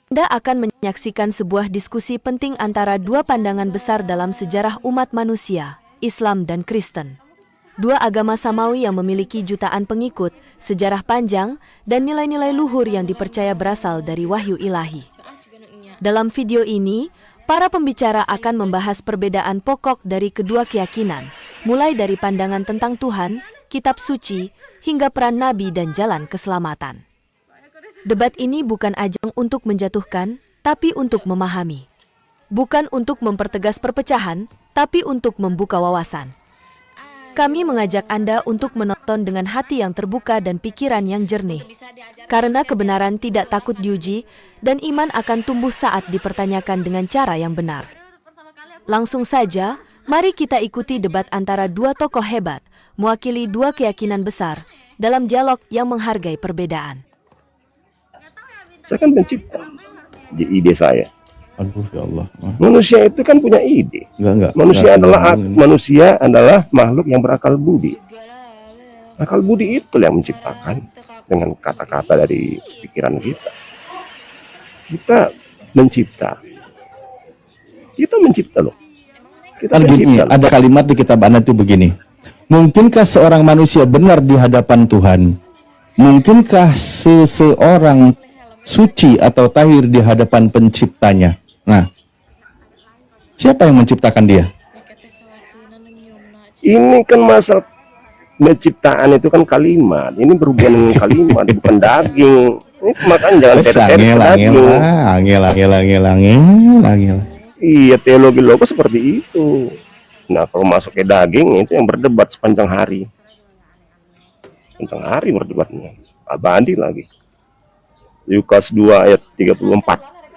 Anda akan menyaksikan sebuah diskusi penting antara dua pandangan besar dalam sejarah umat manusia, Islam dan Kristen. Dua agama samawi yang memiliki jutaan pengikut, sejarah panjang, dan nilai-nilai luhur yang dipercaya berasal dari wahyu ilahi. Dalam video ini, para pembicara akan membahas perbedaan pokok dari kedua keyakinan, mulai dari pandangan tentang Tuhan, kitab suci, hingga peran nabi dan jalan keselamatan. Debat ini bukan ajang untuk menjatuhkan, tapi untuk memahami. Bukan untuk mempertegas perpecahan, tapi untuk membuka wawasan. Kami mengajak Anda untuk menonton dengan hati yang terbuka dan pikiran yang jernih. Karena kebenaran tidak takut diuji, dan iman akan tumbuh saat dipertanyakan dengan cara yang benar. Langsung saja, mari kita ikuti debat antara dua tokoh hebat, mewakili dua keyakinan besar, dalam dialog yang menghargai perbedaan. Saya kan pencipta di ide saya. Aduh ya Allah. Manusia itu kan punya ide. Manusia adalah makhluk yang berakal budi. Akal budi itu yang menciptakan dengan kata-kata dari pikiran kita. Kita mencipta. Kita mencipta loh. Kita mencipta. Ada kalimat di kitab Anda itu begini. Mungkinkah seorang manusia benar di hadapan Tuhan? Mungkinkah seseorang suci atau tahir di hadapan penciptanya? Nah, siapa yang menciptakan dia? Ini kan masalah penciptaan itu kan kalimat. Ini berhubungan dengan kalimat, bukan daging. Ini makanya jangan seret-seret daging. Angel. Iya, teologi logos seperti itu. Nah, kalau masuk ke daging itu yang berdebat sepanjang hari. Sepanjang hari berdebatnya. Abadi lagi. Lukas 2 ayat 34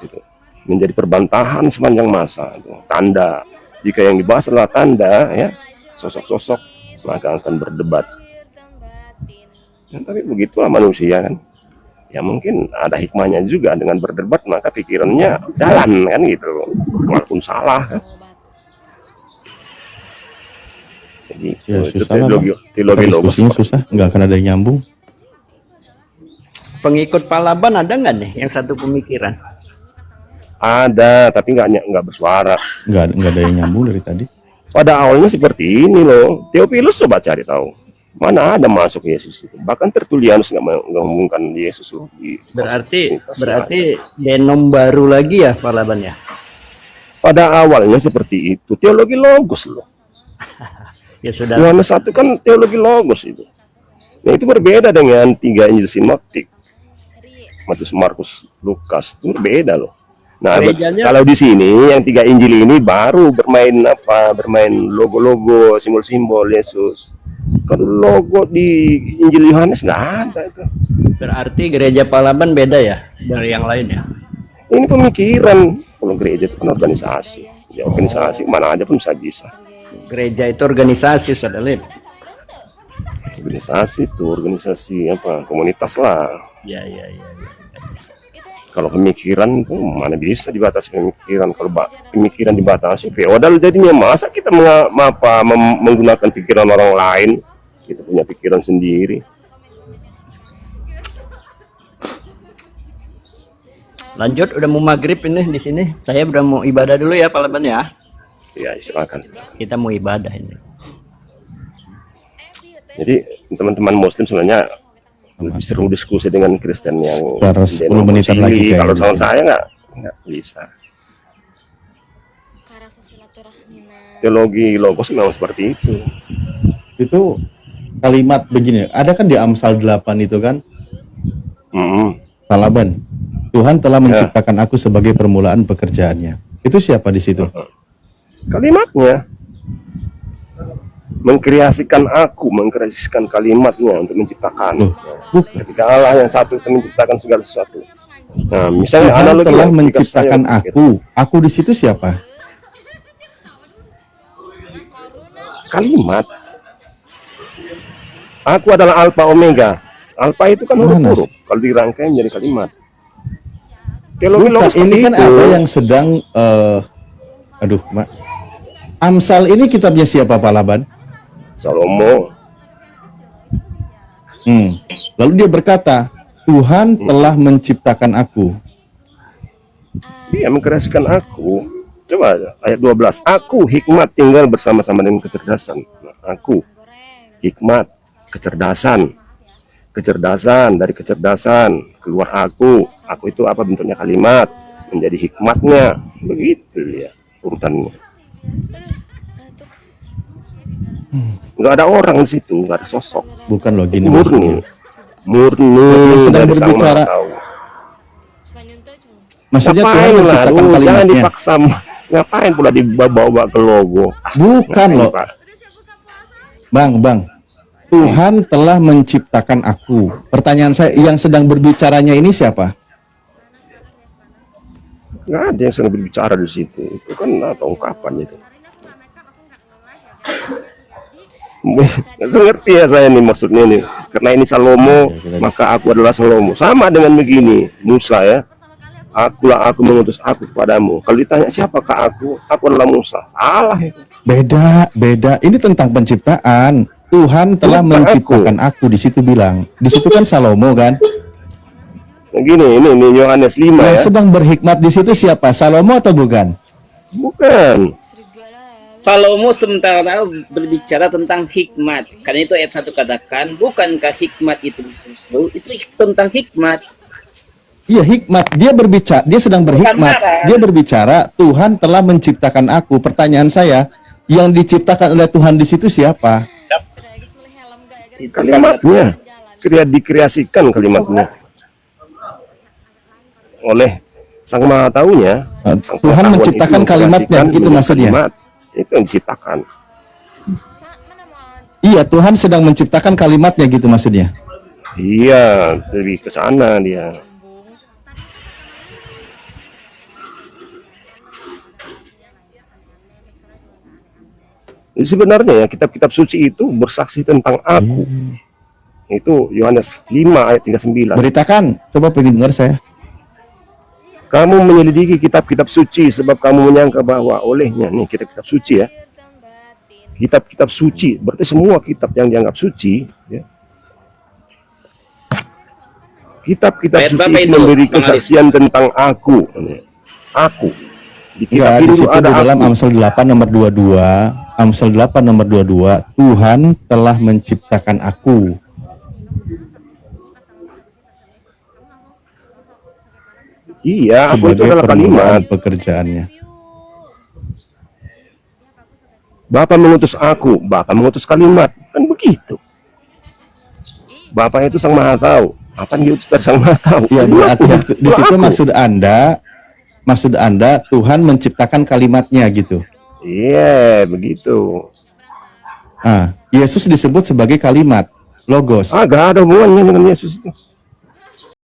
gitu. Menjadi perbantahan sepanjang masa itu. Tanda, jika yang dibahas adalah tanda ya, sosok-sosok, maka akan berdebat ya, tapi begitulah manusia kan ya, mungkin ada hikmahnya juga dengan berdebat, maka pikirannya jalan kan gitu, walaupun salah kan. Jadi Ya, itu susah teologi logos susah, nggak akan ada yang nyambung. Pengikut Palaban ada nggak nih yang satu pemikiran? Ada, tapi nggak bersuara. Nggak ada yang nyambung dari tadi. Pada awalnya seperti ini loh. Theophilus coba cari tahu. Mana ada masuk Yesus itu. Bahkan Tertullianus nggak menghubungkan Yesus loh. Berarti denom baru lagi ya Palaban ya? Pada awalnya seperti itu. Teologi logos loh. Ya sudah. Yohanes 1 kan teologi logos itu. Nah itu berbeda dengan 3 Injil sinoptik. Matius, Markus, Lukas itu berbeda loh. Nah, kalau di sini yang 3 Injil ini baru bermain logo-logo, simbol-simbol Yesus. Kalau logo di Injil Yohanes nggak ada itu. Berarti gereja Palaban beda ya dari yang lain ya? Ini pemikiran. Kalau gereja itu kan organisasi. Ya organisasi mana aja pun bisa. Gereja itu organisasi, Saudara. Organisasi apa? Komunitas lah. Ya. Kalau pemikiran itu mana bisa dibatasi pemikiran. Kalau pemikiran dibatasi feodal jadinya. Masa kita menggunakan pikiran orang lain? Kita punya pikiran sendiri. Lanjut, udah mau maghrib ini di sini. Saya udah mau ibadah dulu ya Palaban ya. Ya silakan. Kita mau ibadah ini. Jadi teman-teman Muslim sebenarnya lebih seru diskusi dengan Kristen yang 10 menitan lagi. Kalau sama saya nggak bisa. Teologi logos memang seperti itu. Itu kalimat begini, ada kan di Amsal 8 itu kan? Palaban, Tuhan telah menciptakan aku sebagai permulaan pekerjaannya. Itu siapa di situ? Kalimatnya. Mengkreasikan kalimatnya untuk menciptakan. Ketika Allah yang satu itu menciptakan segala sesuatu. Nah, misalnya Tuhan telah menciptakan aku di situ siapa? Kalimat. Aku adalah Alfa Omega. Alfa itu kan huruf. Kalau dirangkai menjadi kalimat. Teologi logos ini kan ada yang sedang Amsal ini kitabnya siapa Palaban? Salomo. Lalu dia berkata, Tuhan telah menciptakan aku. Dia mengkreasikan aku. Coba ayat 12. Aku hikmat tinggal bersama-sama dengan kecerdasan. Nah, aku hikmat, kecerdasan. Kecerdasan, dari kecerdasan keluar aku. Aku itu apa bentuknya kalimat, menjadi hikmatnya. Begitu ya urutannya. Nggak ada orang di situ, nggak ada sosok. Bukan loh gini Murni. maksudnya. Murni Yang sedang dari Sang berbicara, Maha Tahu. maksudnya Tuhan Ngapain lah, menciptakan jangan kalimatnya. dipaksa. Ngapain pula dibawa ke logo? Bukan Ngapain, loh, Pak? Bang. Tuhan telah menciptakan aku. Pertanyaan saya, yang sedang berbicaranya ini siapa? Nggak ada yang sedang berbicara di situ. Itu kan apa ungkapan itu. Itu ngerti ya saya nih maksudnya nih. Karena ini Salomo, maka aku adalah Salomo. Sama dengan begini, Musa ya. Akulah aku mengutus aku kepadamu. Kalau ditanya siapakah aku adalah Musa. Salah itu. Beda. Ini tentang penciptaan. Tuhan telah Bukan menciptakan aku. Di situ bilang. Di situ kan Salomo kan. Nah, gini, ini Yohanes 5 Yang ya. sedang berhikmat di situ siapa? Salomo atau bukan? Bukan. Salomo sementara berbicara tentang hikmat. Karena itu ayat 1 katakan, bukankah hikmat itu sesuatu? Itu tentang hikmat. Iya, hikmat. Dia berbicara, dia sedang berhikmat. marah. Dia berbicara, Tuhan telah menciptakan aku. Pertanyaan saya, yang diciptakan oleh Tuhan di situ siapa? Itu Kalimatnya. Dikreasikan kalimatnya. Oleh Sang Maha Taunya. Sang Tuhan pengetahuan menciptakan itu kalimatnya, mengkreasikan gitu menjadi maksudnya. kalimat. Itu yang diciptakan. Iya, Tuhan sedang menciptakan kalimatnya gitu maksudnya. Iya, lebih ke sana dia. Jadi sebenarnya ya kitab-kitab suci itu bersaksi tentang aku. Itu Yohanes 5 ayat 39. Beritakan, coba pengen dengar saya. Kamu menyelidiki kitab-kitab suci sebab kamu menyangka bahwa olehnya, nih kitab-kitab suci ya. Kitab-kitab suci, berarti semua kitab yang dianggap suci ya. Kitab-kitab Ayat suci berapa itu itu, memberi Bang Alif? kesaksian tentang aku. Aku. Di kitab Ya, di itu situ di ada dalam aku. Amsal 8 nomor 22, Amsal 8 nomor 22, Tuhan telah menciptakan aku. Iya, aku itu Sebagai adalah kalimat. permulaan pekerjaannya. Bapa mengutus aku, Bapa mengutus kalimat. Kan begitu. Bapa itu Sang Maha Tahu. Apa yang diutus dari Sang Maha Tahu? Ya, berarti Kalimatnya. di situ Aku. maksud Anda Tuhan menciptakan kalimatnya gitu. Iya, begitu. Ah, Yesus disebut sebagai kalimat, logos. Gak ada hubungannya dengan Yesus itu.